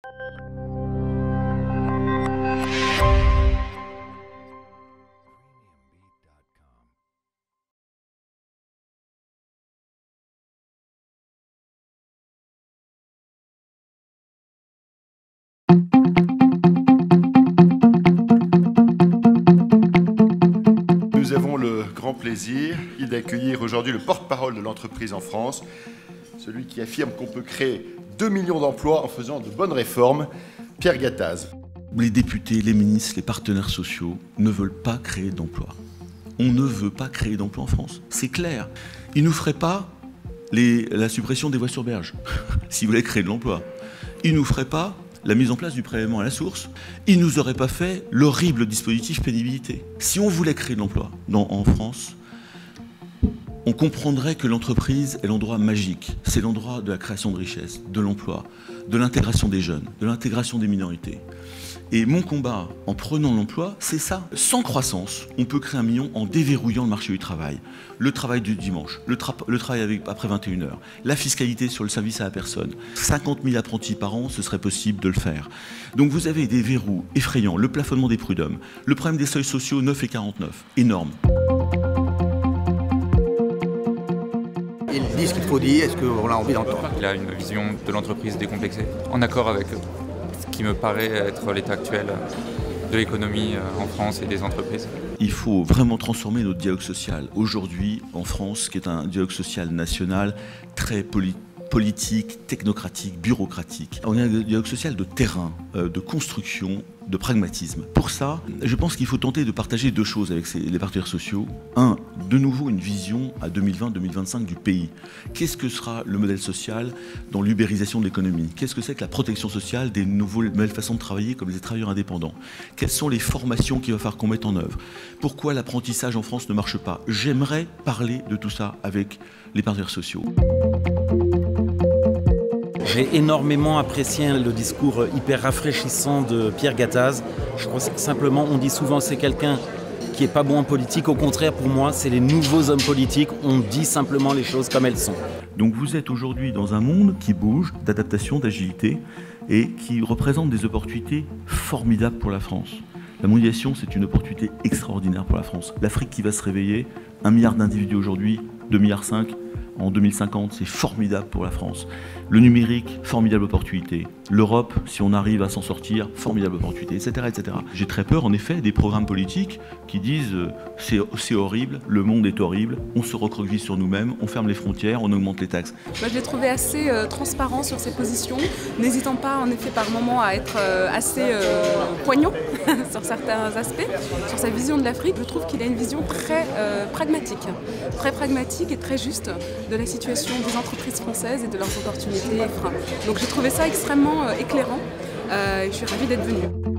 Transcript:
Nous avons le grand plaisir d'accueillir aujourd'hui le porte-parole de l'entreprise en France, celui qui affirme qu'on peut créer 2 millions d'emplois en faisant de bonnes réformes, Pierre Gattaz. Les députés, les ministres, les partenaires sociaux ne veulent pas créer d'emplois. On ne veut pas créer d'emplois en France, c'est clair. Ils ne nous feraient pas la suppression des voies sur berge, s'ils voulaient créer de l'emploi. Ils ne nous feraient pas la mise en place du prélèvement à la source. Ils ne nous auraient pas fait l'horrible dispositif pénibilité. Si on voulait créer de l'emploi en France, on comprendrait que l'entreprise est l'endroit magique. C'est l'endroit de la création de richesse, de l'emploi, de l'intégration des jeunes, de l'intégration des minorités. Et mon combat en prenant l'emploi, c'est ça. Sans croissance, on peut créer 1 million en déverrouillant le marché du travail. Le travail du dimanche, le travail après 21 h, la fiscalité sur le service à la personne. 50 000 apprentis par an, ce serait possible de le faire. Donc vous avez des verrous effrayants, le plafonnement des prud'hommes, le problème des seuils sociaux 9 et 49, énorme. Ils disent ce qu'il faut dire, est-ce qu'on a envie d'entendre? Il a une vision de l'entreprise décomplexée, en accord avec ce qui me paraît être l'état actuel de l'économie en France et des entreprises. Il faut vraiment transformer notre dialogue social. Aujourd'hui, en France, qui est un dialogue social national très politique, technocratique, bureaucratique. On a un dialogue social de terrain, de construction, de pragmatisme. Pour ça, je pense qu'il faut tenter de partager 2 choses avec les partenaires sociaux. Un, de nouveau une vision à 2020-2025 du pays. Qu'est-ce que sera le modèle social dans l'ubérisation de l'économie? Qu'est-ce que c'est que la protection sociale des nouvelles façons de travailler comme les travailleurs indépendants? Quelles sont les formations qu'il va falloir qu'on mette en œuvre? Pourquoi l'apprentissage en France ne marche pas? J'aimerais parler de tout ça avec les partenaires sociaux. J'ai énormément apprécié le discours hyper rafraîchissant de Pierre Gattaz. Je crois que simplement, on dit souvent que c'est quelqu'un qui n'est pas bon en politique. Au contraire, pour moi, c'est les nouveaux hommes politiques. On dit simplement les choses comme elles sont. Donc vous êtes aujourd'hui dans un monde qui bouge, d'adaptation, d'agilité, et qui représente des opportunités formidables pour la France. La mondialisation, c'est une opportunité extraordinaire pour la France. L'Afrique qui va se réveiller, 1 milliard d'individus aujourd'hui, 2,5 milliards en 2050, c'est formidable pour la France. Le numérique, formidable opportunité. L'Europe, si on arrive à s'en sortir, formidable opportunité, etc., etc. J'ai très peur, en effet, des programmes politiques qui disent c'est horrible, le monde est horrible, on se recroqueville sur nous-mêmes, on ferme les frontières, on augmente les taxes. Moi, je l'ai trouvé assez transparent sur ses positions, n'hésitant pas, en effet, par moments à être assez poignant sur certains aspects, sur sa vision de l'Afrique. Je trouve qu'il a une vision très pragmatique et très juste de la situation des entreprises françaises et de leurs opportunités et freins. Donc j'ai trouvé ça extrêmement éclairant et je suis ravie d'être venue.